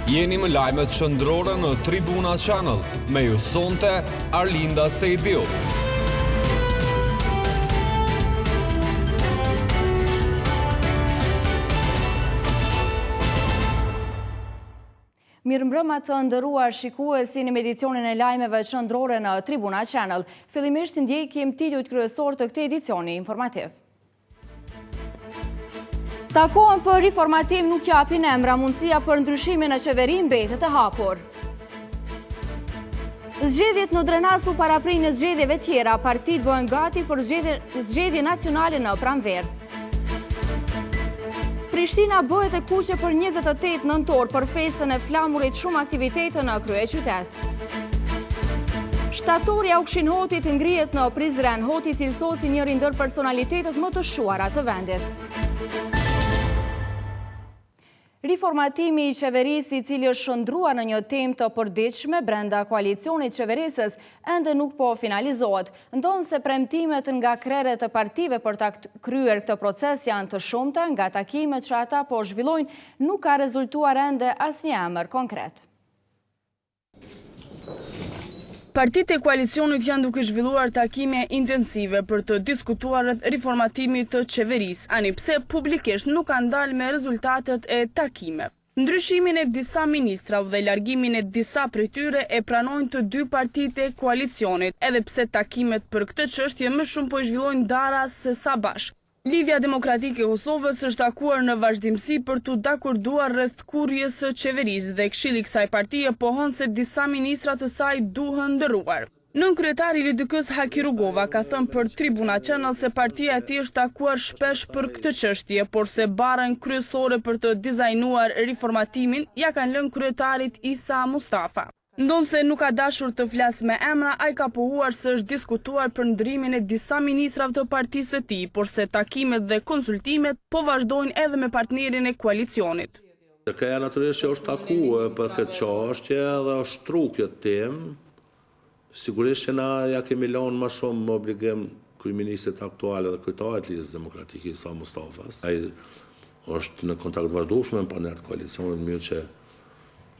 Jeni më lajmet shëndrore në Tribuna Channel, me ju sonte Arlinda Sejdiu. Mirëmbrëma të ndëruar shikuesi në edicionin e lajmeve shëndrore në Tribuna Channel. Fillimisht ndjekim titujt kryesor të këtij edicioni informativ. Takohen për riformatim nuk japin emra, mundësia për ndryshimin e qeverisë mbetet e hapur. Zgjedhjet në Drenaz u paraprin në zgjedhjeve tjera, partitë bëhen gati për zgjedhje nacionale në pranverë. Prishtina bëhet e kuqe për 28 nëntor për festën e flamurit, shumë aktivitete në kryeqytet. Shtatori Auksin Hotit ngrihet në Prizren, Hoti cilësohet si njëri ndër personalitetet më të shuara të vendit. Riformatimi i qeverisë, i cili është shndruar në një temë të përditshme brenda koalicionit qeverisës, ende nuk po finalizohet. Ndonse premtimet nga krerët e partive për ta kryer këtë proces janë të shumta, nga takimet që ata po zhvillojnë, nuk ka rezultuar ende asnjë emër konkret. Partitë e koalicionit janë duke zhvilluar takime intensive për të diskutuar rreth riformatimit të qeverisë, ani pse publikisht nuk kanë dalë me rezultatet e takimeve. Ndryshimin e disa ministrave dhe largimin e disa prej tyre e pranojnë të dy partitë e koalicionit, edhe pse takimet për këtë çështje më shumë po i zhvillojnë dara se sa bashkë. Lidhja Demokratike e Kosovës është takuar në vazhdimsi për të dakorduar rreth kurrjes së qeverisë dhe këshilli i kësaj partie pohon se disa ministra të saj duhen ndërruar. Nënkryetari i LDK-s Haki Rugova ka thënë për Tribuna Channel se partia e tij është takuar shpesh për këtë çështje, por se barën kryesore për të dizajnuar riformatimin ja kanë lënë kryetarit Isa Mustafa. Ndonse nuk ka dashur të flasë me emra, ai ka pohuar se është diskutuar për ndryrimin e disa ministrave të partisë së tij, por se takimet dhe konsultimet po vazhdojnë edhe me partnerin e koalicionit. Këja natyrisht që është takuar për këtë çështje dhe është shtru këtë temë. Sigurisht që na ja kemi lënë më shumë obligim kryeministit aktual dhe kryetarit të Lidhjes Demokratike Isa Mustafas. Ai është në kontakt vazhdueshëm me partnerët e koalicionit, mirë që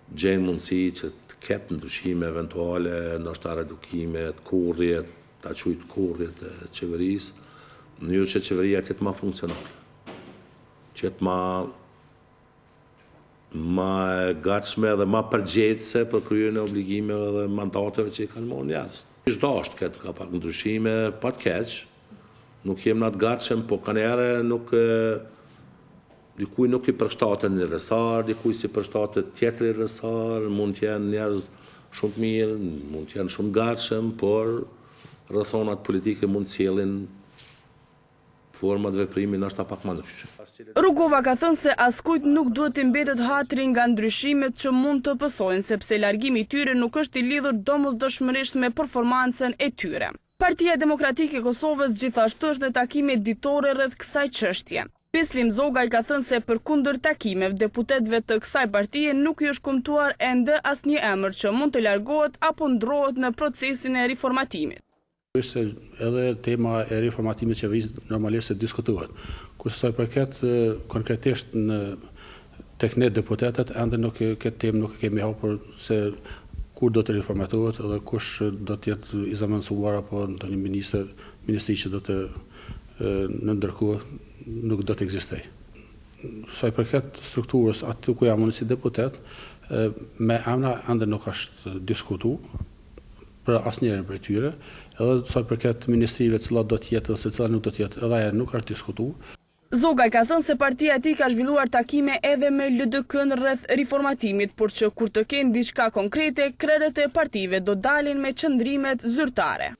gjenë mundësi që të ketë ndryshime eventuale, ndoshta redukime, kurrjet, ta quajt kurrjet e qeverisë, në mënyrë që qeveria të jetë më funksionale, që jetë më e gatshme dhe më përgjegjëse për kryerjen e obligimeve dhe mandateve që i kanë marrë jashtë. Çdo është këtë ka pak ndryshime, pa të keq, nuk jemi në atë gatshëm, po kanë nuk dikuj nuk i përshtatet një rresar, dikuj si përshtatet tjetër rresar, mund të jenë njerëz shumë të mirë, mund të jenë shumë gatshëm, por rrethonat politike mund të sjellin format veprimi ndoshta pak më ndryshe. Rugova ka thënë se askujt nuk duhet të mbetet hatri nga ndryshimet që mund të pësojnë, sepse largimi i tyre nuk është i lidhur domosdoshmërisht me performancën e tyre. Partia Demokratike e Kosovës gjithashtu është në takime ditore rreth kësaj çështje. Beslim Zogaj ka thënë se përkundër takimeve, deputetëve të kësaj partie nuk i është kumtuar ende asnjë emër që mund të largohet apo ndrohet në procesin e riformatimit. Se edhe tema e riformatimit të qeverisë normalisht se diskutohet. Kurse sa i përket konkretisht tek ne deputetët, ende nuk këtë temë nuk e kemi hapur se kur do të riformatohet edhe kush do të jetë i zëvendësuar apo ndonjë ministri që do të në ndërkohë nuk do të ekzistoj. Sa i përket strukturës aty ku jam unë si deputet, me emra ende nuk është diskutuar për asnjërin prej tyre, edhe sa i përket ministrive cilat do të jetë ose cilat nuk do të jetë, edhe ajo nuk është diskutuar. Zogaj ka thënë se partia e tij ka zhvilluar takime edhe me LDK-n rreth riformatimit, por që kur të kenë diçka konkrete, krerët e partive do dalin me qëndrimet zyrtare.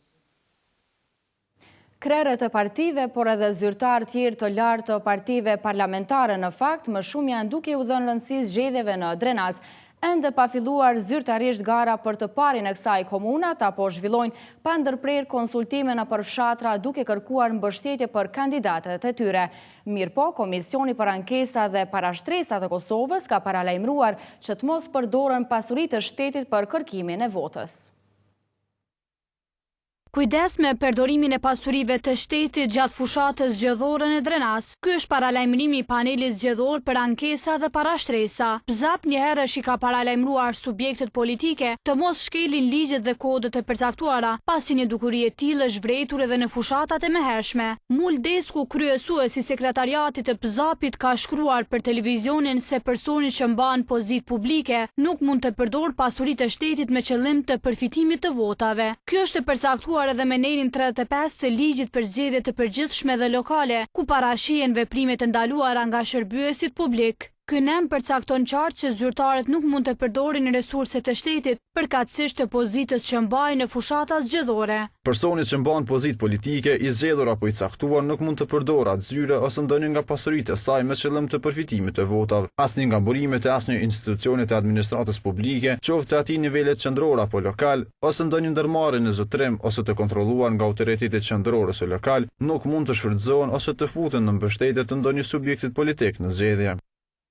Krerët e partive, por edhe zyrtar tjerë të lartë të partive parlamentare në fakt, më shumë janë duke u dhënë rëndësi zgjedhjeve në Drenaz. Ende pa filluar zyrtarisht gara për të parin e kësaj komunat, apo zhvillojnë pa ndërprer konsultime në përfshatra duke kërkuar mbështetje për kandidatët e tyre. Mirë po, Komisioni për Ankesa dhe Parashtresat e Kosovës ka paralajmëruar që të mos përdoren pasuritë të shtetit për kërkimin e votës. Kujdes me përdorimin e pasurive të shtetit gjatë fushatës zgjedhore në Drenas. Ky është paralajmërimi i panelit zgjedhor për ankesa dhe parashtresa. PZAP njëherësh i ka paralajmëruar subjektet politike të mos shkelin ligjet dhe kodet e përcaktuara, pasi një dukuri e tillë është vërejtur edhe në fushatat e mëhershme. Muldesku, kryesues i sekretariatit të PZAP-it, ka shkruar për televizionin se personi që mban pozitë publike nuk mund të përdor pasuritë e shtetit me qëllim të përfitimit të votave. Kjo është e përcaktuar edhe me nerin 35 të ligjit për zgjedhje të përgjithshme dhe lokale, ku parashihen veprimet e ndaluara nga shërbyesit publik. Ky nem përcakton qartë që zyrtarët nuk mund të përdorin resurset e shtetit përkatësisht të pozitës që mbajnë në fushata zgjedhore. Personi që mban pozitë politike i zgjedhur apo i caktuar nuk mund të përdorë atë zyre ose ndonjë nga pasuritë e saj me qëllim të përfitimit të votave. Asnjë nga burimet e asnjë institucioni të administratës publike, qoftë aty nivelet qendror apo lokal, ose ndonjë ndërmarrje në zotrim ose të kontrolluar nga autoritetet qendror ose lokal, nuk mund të shfrytëzohen ose të futen në mbështetje të ndonjë subjektit politik në zgjedhje.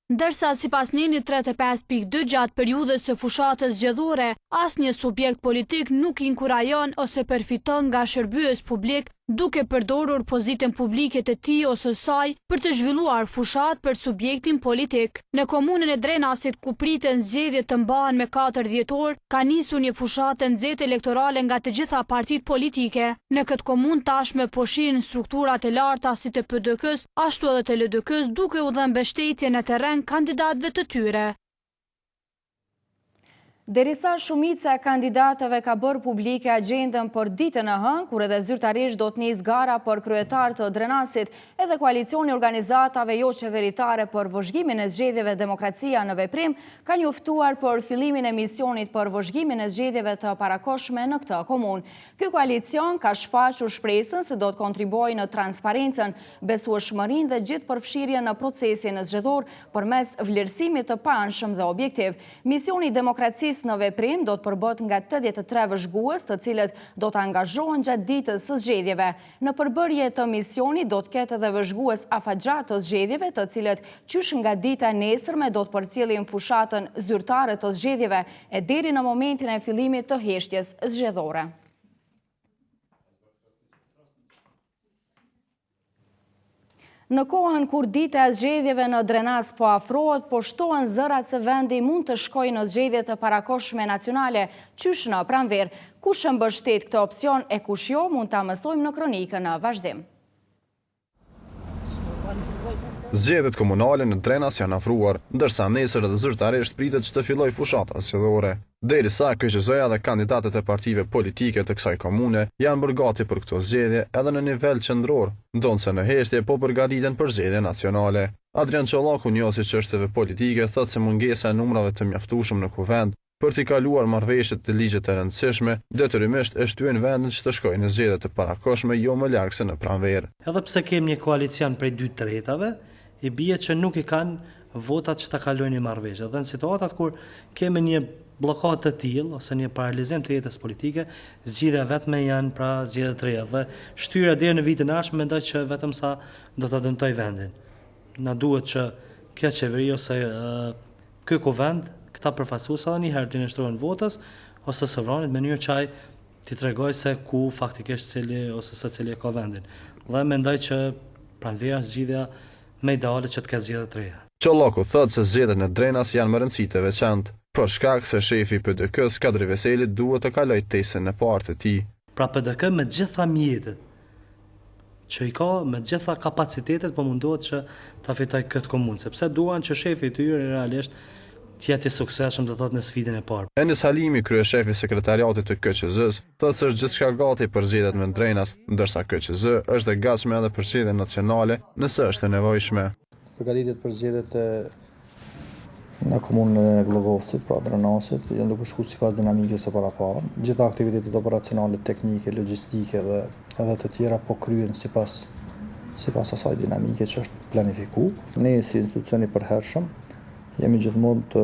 Ndërsa sipas nenit 35.2 gjatë periudhës së fushatës zgjedhore, asnjë subjekt politik nuk inkurajon ose përfiton nga shërbyes publik duke përdorur pozitën publike të tij ose saj për të zhvilluar fushat për subjektin politik. Në komunën e Drenasit, ku priten zgjedhjet të mbahen me 4 dhjetor, ka nisur një fushatë nxehtë elektorale nga të gjitha partitë politike. Në këtë komunë tashmë po shihen strukturat e larta si të PDK-s, ashtu edhe të LDK-s, duke u dhënë mbështetje në terren kandidatëve të tyre. Derisa shumica e kandidatëve ka bërë publike agjendën për ditën e hënë, kur edhe zyrtarisht do të nisë gara për kryetar të Drenasit, edhe koalicioni organizatave jo qeveritare për vëzhgimin e zgjedhjeve Demokracia në Veprim ka njoftuar për fillimin e misionit për vëzhgimin e zgjedhjeve të parakoshme në këtë komunë. Ky koalicion ka shfaqur shpresën se do të kontribuojë në transparencën, besueshmërinë dhe gjithë përfshirjen në procesin zgjedhor përmes vlerësimit të paanshëm dhe objektiv. Misioni i Demokracisë në Veprim do të përbët nga 83 vëzhgues, të cilët do të angazhohen gjatë ditës së zgjedhjeve. Në përbërje të misionit do të ketë edhe vëzhgues afatgjat të zgjedhjeve, të cilët qysh nga dita e nesërme do të përcjellin fushatën zyrtare të zgjedhjeve e deri në momentin e fillimit të heshtjes zgjedhore. Në kohën kur dita e zgjedhjeve në Drenas po afrohet, po shtohen zërat se vendi mund të shkojë në zgjedhje të parakoshme nacionale, qysh në pranverë. Kush e mbështet këtë opsion e kush jo, mund ta mësojmë në kronikën në vazhdim. Zgjedhjet komunale në Drenas janë afruar, ndërsa nesër edhe zyrtarisht pritet që të fillojë fushata zgjedhore. Derisa KQZ-ja dhe kandidatët e partive politike të kësaj komune janë bërë gati për këto zgjedhje edhe në nivel qendror, ndonse në heshtje po përgatiten për zgjedhje nacionale. Adrian Çollaku, njohës i çështjeve politike, thotë se mungesa e numrave të mjaftueshëm në kuvend për t'i kaluar marrëveshjet të ligjet e rëndësishme, detyrimisht e shtyen vendin që të shkojë në zgjedhje të parakoshme jo më larg se në pranverë. Edhe pse kemi një koalicion prej 2/3, i bie që nuk i kanë votat që ta kalojnë marrëveshje. Dhe në situatat kur kemi një blokad të tillë ose një paralizim të jetës politike, zgjidhja vetme janë pra zgjedhjet të reja dhe shtyra deri në vitin e ardhshëm mendoj që vetëm sa do ta dëmtoj vendin. Na duhet që kjo qeveri ose ky kuvend, këta përfaqësues edhe një herë të nështrojnë votës ose sovranit në mënyrë që ai t'i tregoj se ku faktikisht secili ka vendin. Dhe mendoj që pranvera zgjidhja me ideale që të ketë zgjedhje të reja. Çollaku thotë se zgjedhjet në Drenas janë më rëndësi të veçantë, për shkak se shefi i PDK-s Kadri Veseli duhet të kalojë testën e parë të tij. Pra PDK me gjitha mjetet që i ka, me gjitha kapacitetet, po mundohet që ta fitojë këtë komunë, sepse duan që shefi i tyre realisht të jetë i suksesshëm, do thotë në sfidën e parë. Enis Halimi, kryeshefi i sekretariatit të KQZ-s, thotë se është gjithçka gati për zgjedhjet në Drenas, ndërsa KQZ është e gatshme edhe për zgjedhje nacionale nëse është e nevojshme. Përgatitjet për zgjedhjet në komunën e Glogovcit, pra Drenasit, janë duke shkuar sipas dinamikës së paraparë. Gjitha aktivitetet operacionale, teknike, logjistike dhe edhe të tjera po kryen sipas asaj dinamike që është planifikuar. Ne si institucion i përhershëm jemi gjithmonë të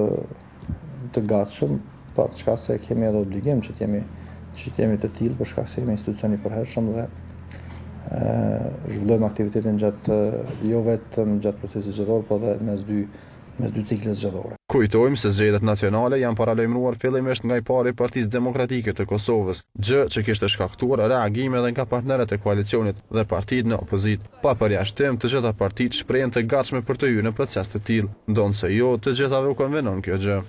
të gatshëm, pa të shkak se kemi edhe obligim që t'jemi të tillë për shkak se jemi institucion i përhershëm dhe zhvillojmë aktivitetin jo vetëm gjatë procesit zgjedhor, po edhe mes dy ciklet zgjedhore. Kujtojmë se zgjedhjet nacionale janë paralajmëruar fillimisht nga i pari i Partisë Demokratike të Kosovës, gjë që kishte shkaktuar reagime edhe nga partnerët e koalicionit dhe partitë në opozitë. Pa përjashtim, të gjitha partitë shprehen të gatshme për të hyrë në proces të tillë, ndonse jo të gjithave u konvenon kjo gjë.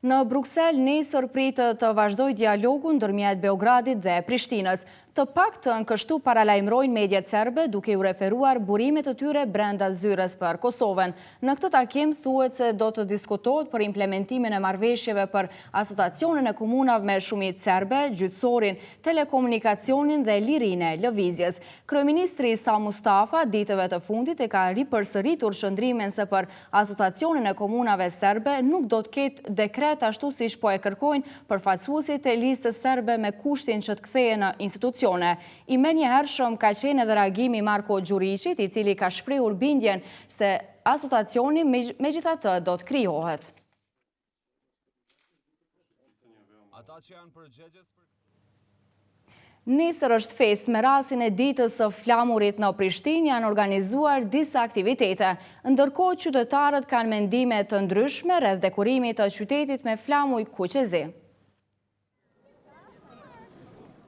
Në Bruksel, nesër pritet të vazhdojë dialogu ndërmjet Beogradit dhe Prishtinës. Të paktën kështu paralajmërojnë mediat serbe duke u referuar burimit të tyre brenda zyrës për Kosovën. Në këtë takim thuhet se do të diskutohet për implementimin e marrëveshjeve për asociacionin e komunave me shumicë serbe, gjyqësorin, telekomunikacionin dhe lirinë e lëvizjes. Kryeministri Sa Mustafa ditëve të fundit e ka ripërsëritur qëndrimin se për asociacionin e komunave serbe nuk do të ketë dekret ashtu siç po e kërkojnë përfaqësuesit e listës serbe me kushtin që të kthehen në institucion. I menjëhershëm ka qenë edhe reagimi Marko Gjuriqit, i cili ka shprehur bindjen se asociacioni megjithatë do të krijohet. Nesër është festë me rastin e ditës së flamurit në Prishtinë janë organizuar disa aktivitete, ndërkohë qytetarët kanë mendime të ndryshme rreth dekorimit të qytetit me flamuj kuqezi.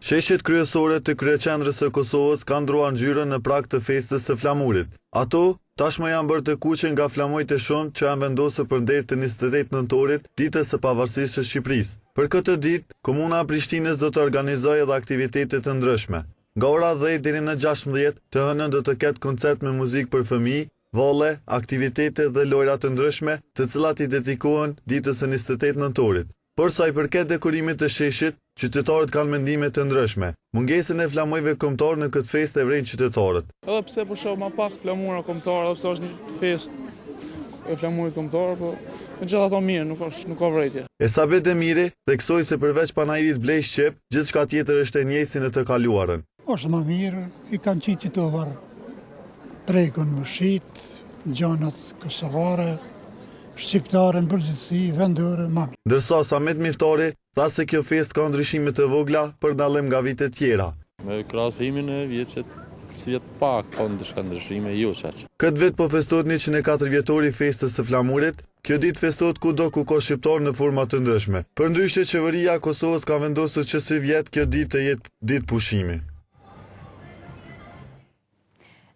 Sheshjet kryesore të kryeqendrës së Kosovës kanë ndruar ngjyrën në prag të festës së flamurit. Ato tashmë janë bërë të kuqe nga flamujt e shumtë që janë vendosur për nder të 28 nëntorit, ditës së pavarësisë së Shqipërisë. Për këtë ditë, Komuna e Prishtinës do të organizojë edhe aktivitete të ndryshme. Nga ora 10 deri në 16 të hënën do të ketë koncert me muzikë për fëmijë, volle, aktivitete dhe lojra të ndryshme, të cilat i dedikohen ditës së 28 nëntorit. Por sa i përket dekorimit të sheshit, qytetarët kanë mendime të ndryshme. Mungesën e flamujve kombëtar në këtë festë e vren qytetarët. Edhe pse po shoh më pak flamura kombëtare, edhe pse është një festë e flamurit kombëtar, po megjithatë mirë, nuk ka vërejtje. Esabet Demiri theksoi se përveç panajirit Blej Shqep, gjithçka tjetër është e njëjtë si në të kaluarën. Është më mirë, i kanë qitë të varë tregën më shit, gjanat kosovare, shqiptare në përgjithësi, vendore, mami. Ndërsa Samet Miftari tha se kjo festë ka ndryshime të vogla për dallim nga vitet tjera. Me krahasimin e vjetëve, si vjet pak ka ndryshime jo çaq. Këtë vit po festohet 104 vjetori i festës së flamurit. Kjo ditë festohet kudo ku ka shqiptar në forma të ndryshme. Përndryshe, qeveria e Kosovës ka vendosur që si vjet kjo ditë të jetë ditë pushimi.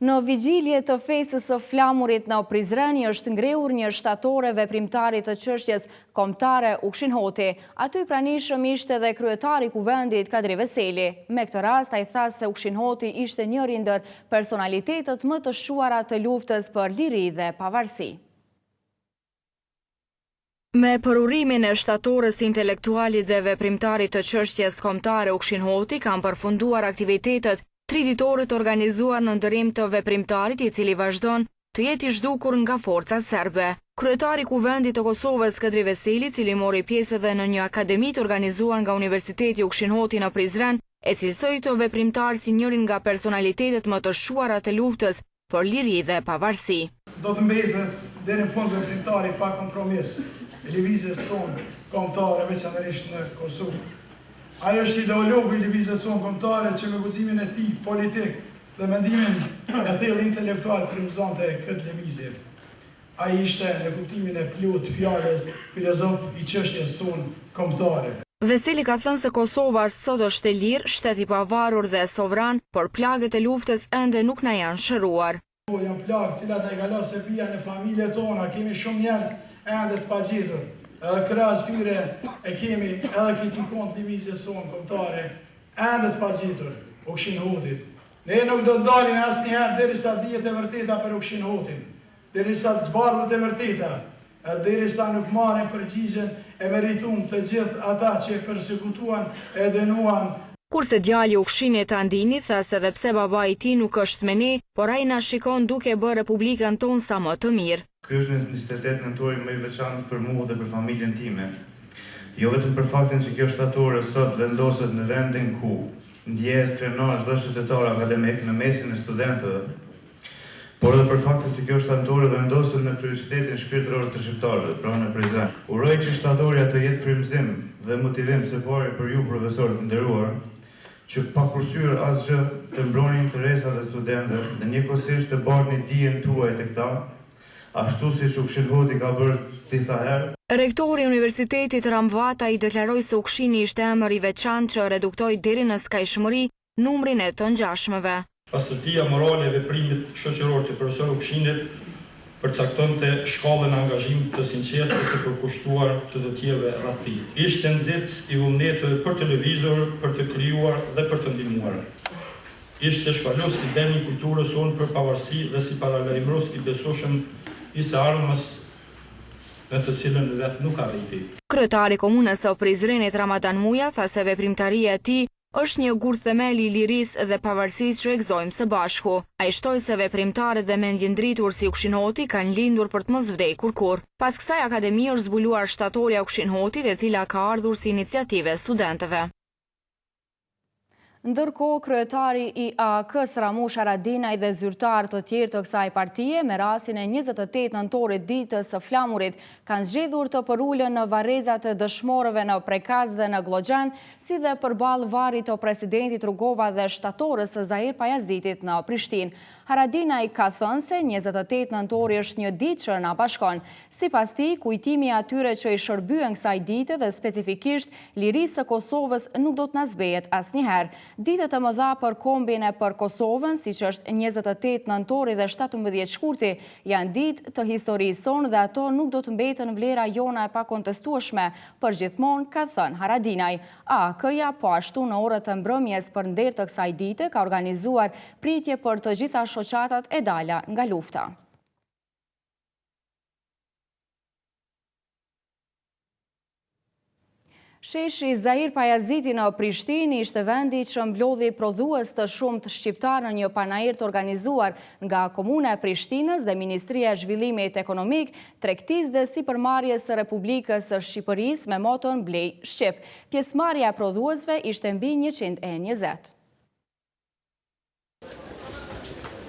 Në vigjilje të festës së flamurit në Prizren është ngrehur një shtatore veprimtari të çështjes kombëtare Ukshin Hoti. Aty pranishëm ishte edhe kryetari i kuvendit Kadri Veseli. Me këtë rast ai tha se Ukshin Hoti ishte njëri ndër personalitetet më të shuara të luftës për liri dhe pavarësi. Me përurimin e shtatorës intelektualit dhe veprimtarit të çështjes kombëtare Ukshin Hoti kanë përfunduar aktivitetet 3 ditore të organizuar në ndërim të veprimtarit i cili vazhdon të jetë i zhdukur nga forcat serbe. Kryetari i kuvendit të Kosovës Kadri Veseli, cili mori pjesë edhe në një akademi të organizuar nga Universiteti Ukshin Hoti në Prizren, e cilësoi të veprimtar si njërin nga personalitetet më të shuara të luftës për liri dhe pavarësi. Do të mbetet deri në fund veprimtari pa kompromis e lëvizjes sonë kombëtare veçanërisht në Kosovë. Ajo është ideologu i lëvizjes sonë kombëtare që me guximin e tij politik dhe mendimin e thellë intelektual frymëzonte këtë lëvizje. Ai ishte në kuptimin e plot fjalës filozof i çështjes sonë kombëtare. Veseli ka thënë se Kosova sot është e lirë, shtet i pavarur dhe sovran, por plagët e luftës ende nuk na janë shëruar. Janë plagë cilat na e kalon sepia në familjet tona, kemi shumë njerëz ende të pagjitur. Edhe krahas tyre e kemi edhe kritikon të lëvizjes sonë kombëtare, ende të pagjitur, Ukshin Hotit. Ne nuk do të dalim asnjëherë derisa dihet e vërteta për Ukshin Hotin, derisa të zbardhet e vërteta, derisa nuk marrin përgjigjen e merituar të gjithë ata që e përsekutuan e dënuan. Kurse djali Ukshinit Andini tha se edhe pse babai i tij nuk është me ne, por ai na shikon duke bërë Republikën tonë sa më të mirë. Ky është 28 nëntori më i veçantë për mua dhe për familjen time. Jo vetëm për faktin që kjo shtatore sot vendoset në vendin ku ndjehet krenar çdo qytetar akademik në mesin e studentëve, por edhe për faktin se kjo shtatore vendoset në kryqëzitetin shpirtëror të shqiptarëve, pra në Prizren. Uroj që shtatorja të jetë frymëzim dhe motivim së pari për ju profesorë të nderuar, që pa kursyer asgjë të mbroni interesat e studentëve dhe njëkohësisht të bartni dijen tuaj të këta, ashtu siç u Këshillhoti ka bërë disa herë. Rektori i Universitetit Ramvata i deklaroi se Ukshini ishte emër i veçantë që reduktoi deri në skajshmëri numrin e të ngjashmeve. Pastërtia morale e veprimit shoqëror të profesorit Ukshinit përcaktonte shkallën e angazhimit të sinqertë të përkushtuar të tjerëve rreth tij. Ishte nxjerrës i vullnetit për të lëvizur, për të krijuar dhe për të ndihmuar. Ishte shpalos i demi kulturës sonë për pavarësi dhe si paralajmërues i besueshëm i së ardhmës në të cilën vetë nuk arriti. Kryetari i komunës së Prizrenit Ramadan Muja tha se veprimtaria e tij është një gur themel i lirisë dhe pavarësisë që e gëzojmë së bashku. Ai shtoi se veprimtarët dhe mendjendritur si Ukshinhoti kanë lindur për të mos vdekur kurrë. Pas kësaj akademi është zbuluar shtatorja Ukshinhotit, e cila ka ardhur si iniciativë e studentëve. Ndërkohë, kryetari i AK-s Ramush Haradinaj dhe zyrtarë të tjerë të kësaj partie me rastin e 28 nëntorit ditës së flamurit kanë zgjedhur të përullën në varrezat e dëshmorëve në Prekaz dhe në Glogjan, si dhe përballë varrit të presidentit Rugova dhe shtatorës së Zahir Pajazitit në Prishtinë. Haradinaj ka thënë se 28 nëntori është një ditë që na bashkon. Sipas tij, kujtimi atyre që i shërbyen kësaj dite dhe specifikisht lirisë së Kosovës nuk do të na zbehet asnjëherë. Ditët e mëdha për kombin e për Kosovën, siç është 28 nëntori dhe 17 shkurti, janë ditë të historisë sonë dhe ato nuk do të mbeten vlera jona e pakontestueshme përgjithmonë, ka thënë Haradinaj. AK-ja po ashtu në orët e mbrëmjes për nder të kësaj dite ka organizuar pritje për të gjitha shoqatat e dala nga lufta. Sheshi Zahir Pajaziti në Prishtinë ishte vendi që mblodhi prodhues të shumt shqiptar në një panajir të organizuar nga Komuna e Prishtinës dhe Ministria e Zhvillimit Ekonomik, Tregtisë dhe Sipërmarrjes së Republikës së Shqipërisë me moton Blej Shqip. Pjesëmarrja e prodhuesve ishte mbi 120.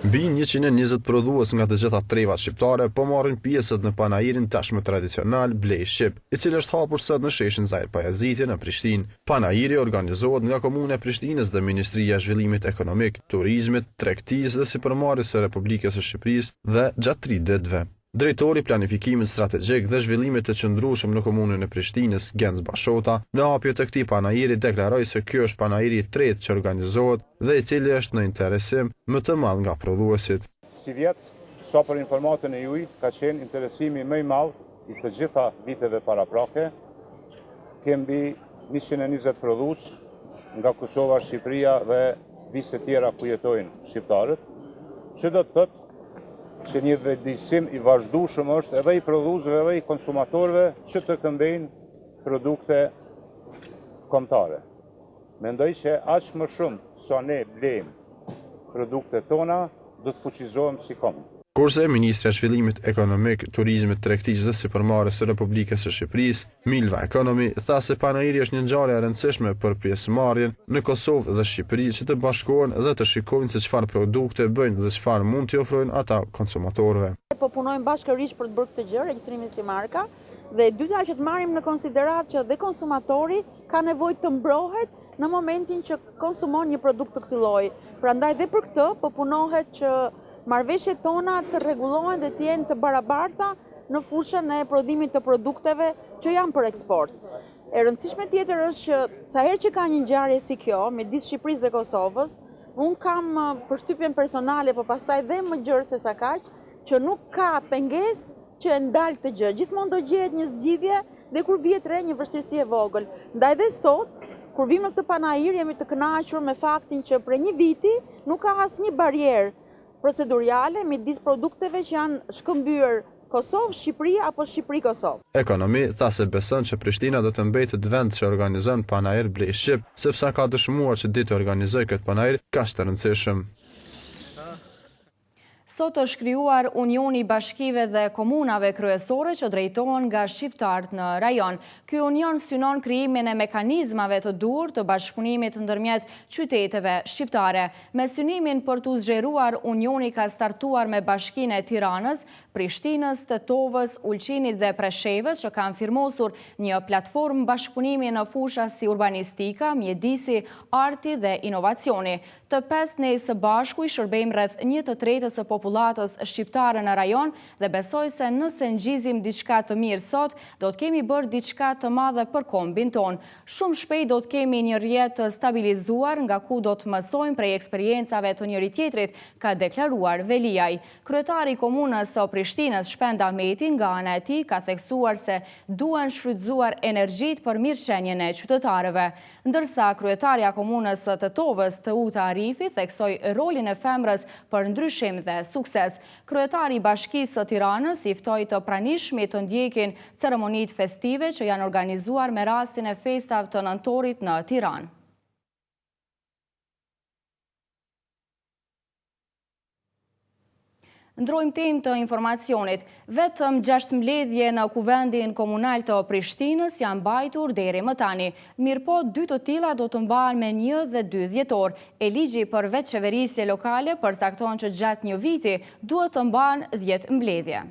Mbi 120 prodhues nga të gjitha trevat shqiptare po marrin pjesët në panajirin tashmë tradicional Blej Shqip, i cili është hapur sot në sheshin Zahir Pajaziti në Prishtinë. Panajiri organizohet nga Komuna e Prishtinës dhe Ministria e Zhvillimit Ekonomik, Turizmit, Tregtisë dhe Sipërmarrjes së Republikës së Shqipërisë dhe gjatë 3 ditëve. Drejtori planifikimit strategjik dhe zhvillimit të qëndrueshëm në komunën e Prishtinës, Genc Bashota, në hapje të këtij panajiri deklaroi se ky është panajiri i tretë që organizohet dhe i cili është në interesim më të madh nga prodhuesit. Si vjet, sa për informatën e juaj, ka qenë interesimi më i madh i të gjitha viteve paraprake. Kemi 120 prodhues nga Kosova, Shqipëria dhe vise tjera ku jetojnë shqiptarët, që do të thotë që një vendisim i vazhdueshëm është edhe i prodhuesve edhe i konsumatorëve që të këmbejnë produkte kombëtare. Mendoj që aq më shumë sa ne blejmë produktet tona, do të fuqizohem si kombë. Kurse Ministra e Zhvillimit Ekonomik, Turizmit, Tregtisë dhe Sipërmarrjes së Republikës së Shqipërisë, Milva Ekonomi, tha se panajiri është një ngjarje e rëndësishme për pjesëmarrjen në Kosovë dhe Shqipëri që të bashkohen dhe të shikojnë se çfarë produkte bëjnë dhe çfarë mund t'i ofrojnë ata konsumatorëve. Po punojmë bashkërisht për të bërë këtë gjë, regjistrimin si marka, dhe dyta që të marrim në konsiderat që dhe konsumatori ka nevojë të mbrohet në momentin që konsumon një produkt të këtij lloji. Prandaj dhe për këtë po punohet që marrëveshjet tona të rregullohen dhe të jenë të barabarta në fushën e prodhimit të produkteve që janë për eksport. E rëndësishme tjetër është që sa herë që ka një ngjarje si kjo midis Shqipërisë dhe Kosovës, unë kam përshtypjen personale, po pastaj dhe më gjerë se sa kaq, që nuk ka pengesë që e ndal këtë gjë. Gjithmonë do gjehet një zgjidhje dhe kur vihet re një vështirësi e vogël. Ndaj dhe sot, kur vim në këtë panajir, jemi të kënaqur me faktin që për një viti nuk ka asnjë barierë procedurale midis produkteve që janë shkëmbyer Kosovë, Shqipëri apo Shqipëri-Kosovë. Ekonomi tha se beson që Prishtina do të mbetet vend që organizon panajir Blej Shqip, sepse ka dëshmuar që ditë organizoj këtë panajir kaq të rëndësishëm. Sot është krijuar Unioni i Bashkive dhe Komunave Kryesore që drejtohen nga shqiptarët në rajon. Ky union synon krijimin e mekanizmave të duhur të bashkëpunimit ndërmjet qyteteve shqiptare. Me synimin për t'u zgjeruar, unioni ka startuar me Bashkinë e Tiranës, Prishtinës, Tetovës, Ulqinit dhe Preshevës që kanë firmosur një platformë bashkëpunimi në fusha si urbanistika, mjedisi, arti dhe inovacioni. Të pesë ne së bashku i shërbejmë rreth 1/3 së popullatës shqiptare në rajon dhe besoj se nëse ngjizim diçka të mirë sot, do të kemi bërë diçka të madhe për kombin ton. Shumë shpejt do të kemi një rrjet të stabilizuar nga ku do të mësojmë prej eksperiencave të njëri tjetrit, ka deklaruar Veliaj. Kryetari i komunës së Prishtinës, Shpend Ahmeti, nga ana e tij ka theksuar se duhen shfrytzuar energjitë për mirëqenien e qytetarëve. Ndërsa kryetaria komunës së Tetovës, Teuta Arifi, theksoi rolin e femrës për ndryshim dhe sukses. Kryetari i Bashkisë së Tiranës i ftoi të pranishmit të ndjekin ceremonitë festive që janë organizuar me rastin e festave të nëntorit në Tiranë. Ndrojmë temë të informacionit. Vetëm 6 mbledhje në Kuvendin Komunal të Prishtinës janë mbajtur deri më tani. Mirëpo 2 të tilla do të mbahen me 1 dhe 2 dhjetor. E ligji për vetëqeverisje lokale përcakton që gjatë një viti duhet të mbahen 10 mbledhje.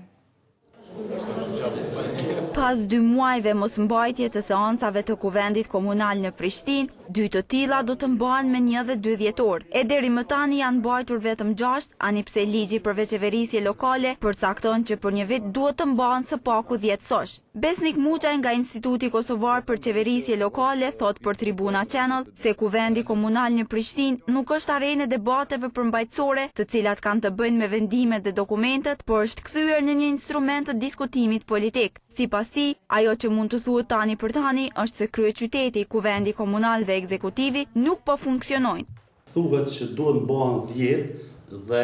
Pas 2 muajve mos mbajtje të seancave të Kuvendit Komunal në Prishtinë, 2 të tilla do të mbahen me 1 dhe 2 dhjetor. E deri më tani janë mbajtur vetëm 6, ani pse ligji për veçeverisje lokale përcakton që për një vit duhet të mbahen së paku 10 sosh. Besnik Muçaj nga Instituti Kosovar për Qeverisje Lokale thot për Tribuna Channel se Kuvendi Komunal në Prishtinë nuk është arenë e debateve përmbajtësore, të cilat kanë të bëjnë me vendimet dhe dokumentet, por është kthyer në një instrument të diskutimit politik. Sipas tij, ajo që mund të thuhet tani për tani është se kryeqyteti, Kuvendi Komunal dhe ekzekutivi nuk po funksionojnë. Thuhet që duhet bëhen 10 dhe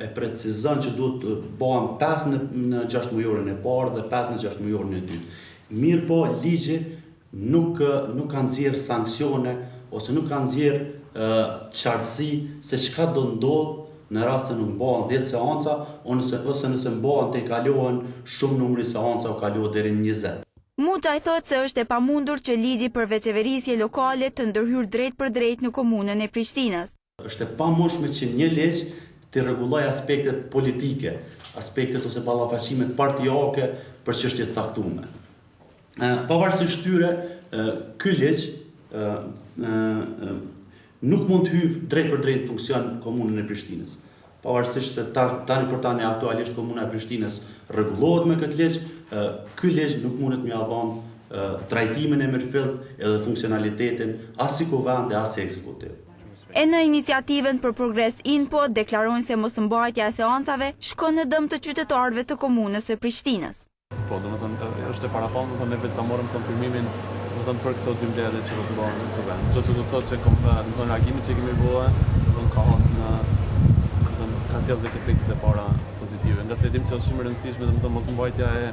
e precizon që duhet bëhen 5 në 6 mujorin e parë dhe 5 në 6 mujorin e dytë. Mirë po, ligji nuk ka nxjerrë sanksione ose nuk ka nxjerrë qartësi se çka do ndodh në rast se nuk bëhen 10 seanca ose nëse bëhen të kalohen shumë numri seanca o kalohet deri në 20. Muçaj thot se është e pamundur që ligji për veçeverisje lokale të ndërhyr drejt për drejt në komunën e Prishtinës. Është e pamundur që një ligj të rregullojë aspektet politike, aspektet ose ballafaqimet partijake për çështje të caktuara. Pavarësisht këtyre, ky ligj nuk mund të hyjë drejt për drejt në funksion komunën e Prishtinës. Pavarësisht se tani për tani aktualisht komuna e Prishtinës rregullohet me këtë ligj, ky ligj nuk mundet me ia dhënë trajtimin e mirëfillt edhe funksionalitetin as si kuvend as si ekzekutiv. E në iniciativën për Progres Info deklarojnë se mosmbajtja e seancave shkon në dëm të qytetarëve të komunës së Prishtinës. Po, domethënë është e parapanë, domethënë ne vetë sa morëm konfirmimin për këto 2 mbledhje që do të bëhen në kuvend. Çdo që do të thotë se domethënë reagimit që kemi bërë, domethënë ka has në ka sjellë vetë efektet e para pozitive. Nga se dim që është shumë e rëndësishme domethënë mosmbajtja e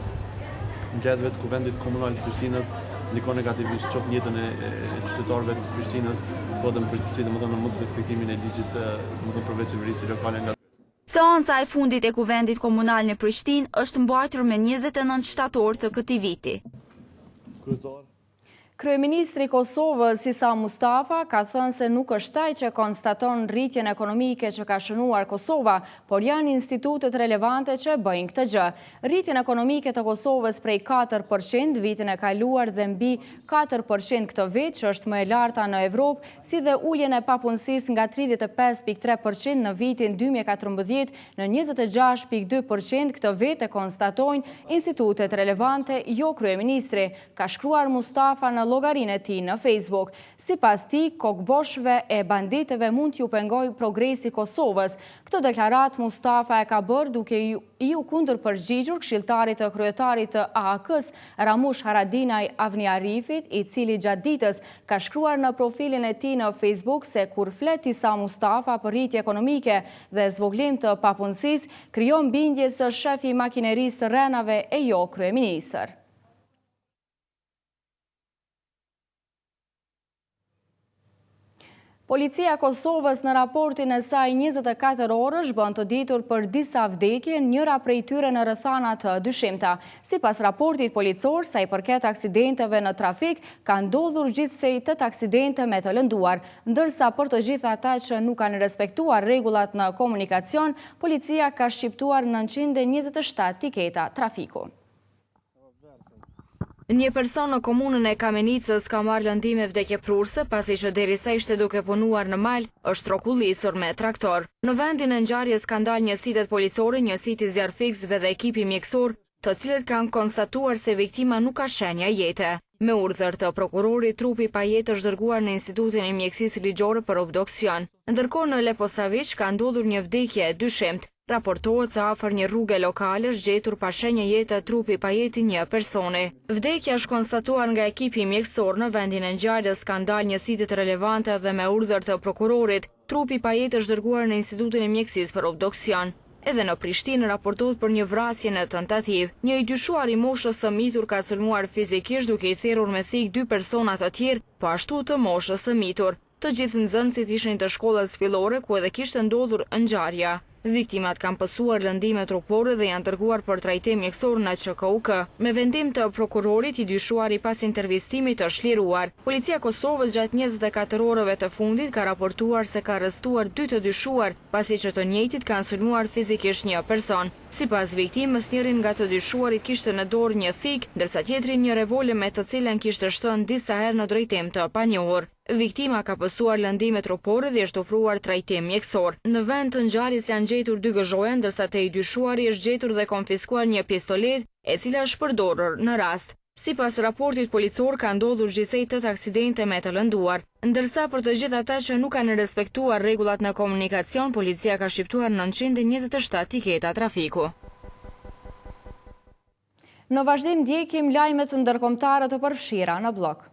mbledhjeve të Kuvendit Komunal të Prishtinës ndikon negativisht qoftë në jetën e qytetarëve të Prishtinës, po edhe në përgjithësi domethënë në mos respektimin e ligjit domethënë për veçeverisje lokale nga Seanca e fundit e Kuvendit Komunal në Prishtinë është mbajtur me 29 shtator të këtij viti. Kryeministri i Kosovës, Isa Mustafa, ka thënë se nuk është ai që konstaton rritjen ekonomike që ka shënuar Kosova, por janë institutet relevante që bëjnë këtë gjë. Rritjen ekonomike të Kosovës prej 4% vitin e kaluar dhe mbi 4% këtë vit, që është më e larta në Evropë, si dhe uljen e papunësisë nga 35.3% në vitin 2014 në 26.2% këtë vit e konstatojnë institutet relevante, jo kryeministri, ka shkruar Mustafa në llogarinë e tij në Facebook. Sipas tij, kokboshve e banditëve mund t'ju pengojë progresi Kosovës. Këtë deklarat Mustafa e ka bërë duke ju kundërpërgjigjur këshilltarit të kryetarit të AAK-s, Ramush Haradinaj Avni Arifit, i cili gjatë ditës ka shkruar në profilin e tij në Facebook se kur flet Isa Mustafa për rritje ekonomike dhe zvoglim të papunësisë, krijon bindje se shefi i makinerisë së rrenave e jo kryeministër. Policia e Kosovës në raportin e saj 24 orësh bën të ditur për disa vdekje, njëra prej tyre në rrethana të dyshimta. Sipas raportit policor, sa i përket aksidenteve në trafik, ka ndodhur gjithsej 8 aksidente me të lënduar, ndërsa për të gjitha ata që nuk kanë respektuar rregullat në komunikacion, policia ka shqiptuar 927 tiketa trafiku. Një person në komunën e Kamenicës ka marrë lëndime vdekjeprurse pasi që derisa ishte duke punuar në mal, është trokullisur me traktor. Në vendin e ngjarjes kanë dalë njësitet policore, njësiti zjarfiksve dhe ekipi mjekësor, të cilët kanë konstatuar se viktima nuk ka shenja jete. Me urdhër të prokurorit, trupi pa jetë është dërguar në Institutin e Mjekësisë Ligjore për obduksion. Ndërkohë në Leposavić ka ndodhur një vdekje e dyshimt. Raportohet se afër një rruge lokale është gjetur pa shenja jete trupi pa jetë një personi. Vdekja është konstatuar nga ekipi mjekësor. Në vendin e ngjarjes kanë dalë njësitet relevante dhe me urdhër të prokurorit, trupi pa jetë është dërguar në Institutin e Mjekësisë për obduksion. Edhe në Prishtinë raportohet për një vrasje në tentativë. Një i dyshuar i moshës së mitur ka sulmuar fizikisht duke i therrur me thik 2 persona të tjerë, po ashtu të moshës së mitur. Të gjithë nxënësit ishin të shkollës fillore ku edhe kishte ndodhur ngjarja. Viktimat kanë pësuar lëndime trupore dhe janë dërguar për trajtim mjekësor në QKUK. Me vendim të prokurorit, i dyshuari pas intervistimit është liruar. Policia Kosovës gjatë 24 orëve të fundit ka raportuar se ka arrestuar 2 të dyshuar, pasi që të njëjtit kanë sulmuar fizikisht një person. Sipas viktimës, njërin nga të dyshuarit kishte në dorë një thik, ndërsa tjetri një revolver me të cilën kishte shtënë disa herë në drejtim të panjohur. Viktima ka pësuar lëndime trupore dhe është ofruar trajtim mjekësor. Në vend të ngjarjes janë gjetur 2 gëzhoje, ndërsa te i dyshuari është gjetur dhe konfiskuar një pistolet, e cila është përdorur në rast. Sipas raportit policor ka ndodhur gjithsej 8 aksidente me të lënduar, ndërsa për të gjithë ata që nuk kanë respektuar rregullat në komunikacion, policia ka shqiptuar 927 tiketa trafiku. Në vazhdim ndjekim lajmet ndërkombëtare të përfshira në blog.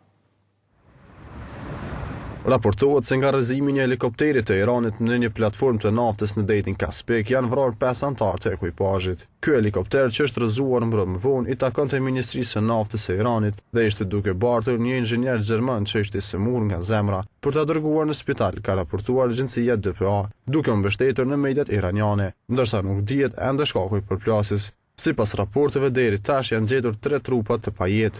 Raportohet se nga rrëzimi një helikopterit të Iranit në një platformë të naftës në detin Kaspek janë vrarë 5 anëtar të ekuipazhit. Ky helikopter që është rrëzuar mbrëmë vonë i takonte Ministrisë së Naftës së Iranit dhe ishte duke bartur një inxhinier gjerman që ishte smur nga zemra për ta dërguar në spital, ka raportuar agjencia DPA, duke u mbështetur në mediat iraniane, ndërsa nuk dihet ende shkaku i përplasjes. Sipas raporteve deri tash janë gjetur 3 trupa të pajetë.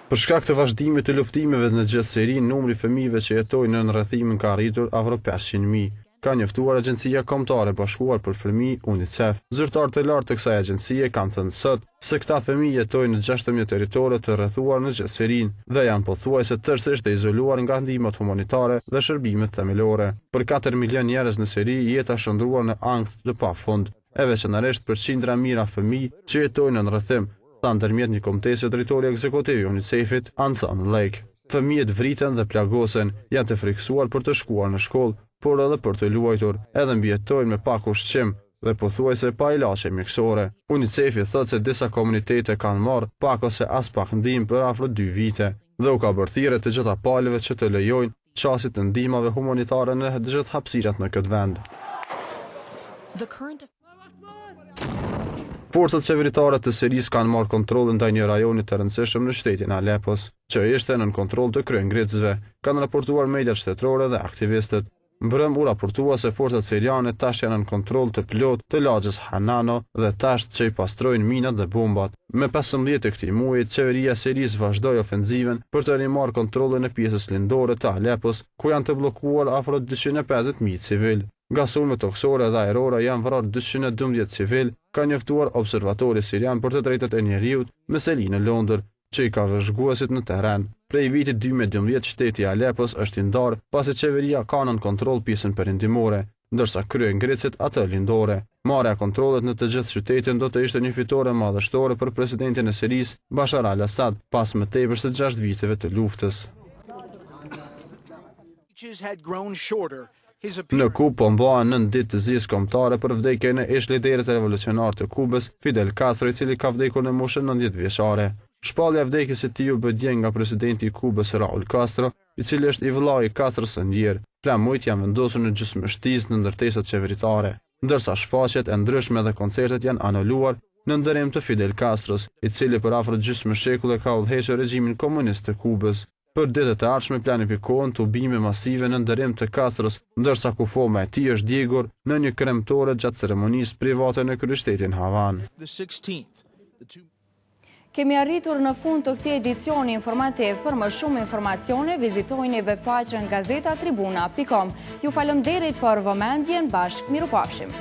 Për shkak të vazhdimit të luftimeve në gjithë Sirinë, numri fëmijëve që jetojnë në rrethimin ka arritur afro 500.000. Ka njoftuar Agjencia Kombëtare e Bashkuar për Fëmijë UNICEF. Zyrtarët e lartë të kësaj agjencie kanë thënë sot se këta fëmijë jetojnë në 16 territore të rrethuar në gjithë Sirinë dhe janë pothuajse tërësisht të izoluar nga ndihmat humanitare dhe shërbimet themelore. Për 4 milion njerëz në Siri jeta shndruar në ankth të pafund, e veçanërisht për qindra mijëra fëmijë që jetojnë në rrethim, tha ndërmjet një komitesi drejtori ekzekutiv i UNICEF-it, Anthony Lake. Fëmijët vriten dhe plagosen, janë të frikësuar për të shkuar në shkollë, por edhe për të luajtur, edhe mbijetojnë me pak ushqim dhe pothuajse pa ilaçe mjekësore. UNICEF-i thotë se disa komunitete kanë marrë pak ose as pak ndihmë për afro 2 vite dhe u ka bërë thirrje të gjitha palëve që të lejojnë çastit të ndihmave humanitare në të gjithë hapësirat në këtë vend. Forcat qeveritare të Sirisë kanë marrë kontrollin ndaj një rajoni të rëndësishëm në shtetin Alepos, që ishte nën kontroll të kryengritësve, kanë raportuar mediat shtetërore dhe aktivistët. Mbrëm u raportua se forcat siriane tash janë në kontroll të plot të lagjës Hanano dhe tash që i pastrojnë minat dhe bombat. Me 15 të këtij muaji, qeveria e Sirisë vazhdoi ofenziven për të rimarrë kontrollin e pjesës lindore të Alepos, ku janë të bllokuar afro 250.000 civil. Nga sulmet toksore dhe ajrore janë vrarë 212 civil, ka njoftuar observatori sirian për të drejtat e njerëzit me seli në Londër, që i ka vëzhguesit në terren. Prej vitit 2012 shteti i Alepos është i ndarë pasi qeveria ka nën kontroll pjesën perëndimore, ndërsa kryengritësit atë lindore. Marrja e kontrollit në të gjithë qytetin do të ishte një fitore madhështore për presidentin e Sirisë, Bashar al-Assad, pas më tepër se 6 viteve të luftës. Në Kubë po mbahen 9 ditë të zjes kombëtare për vdekjen e ish-liderit revolucionar të Kubës, Fidel Castro, i cili ka vdekur në moshën 90 vjeçare. Shpallja e vdekjes së tij u bë dje nga presidenti i Kubës Raul Castro, i cili është i vëllai i Castros së ndjer. Flamujt janë vendosur në gjysmështisë në ndërtesat qeveritare, ndërsa shfaqjet e ndryshme dhe koncertet janë anuluar në ndërim të Fidel Castros, i cili për afër gjysmë shekulli ka udhëhequr regjimin komunist të Kubës. Për ditët e ardhshme planifikohen tubime masive në ndërim të Kastrës, ndërsa kufoma e tij është djegur në një kremtore gjatë ceremonisë private në kryeqytetin Havan. Kemi arritur në fund të këtij edicioni informativ. Për më shumë informacione, vizitojeni webfaqen gazetatribuna.com. Ju falenderoj për vëmendjen, bashkë mirupafshim.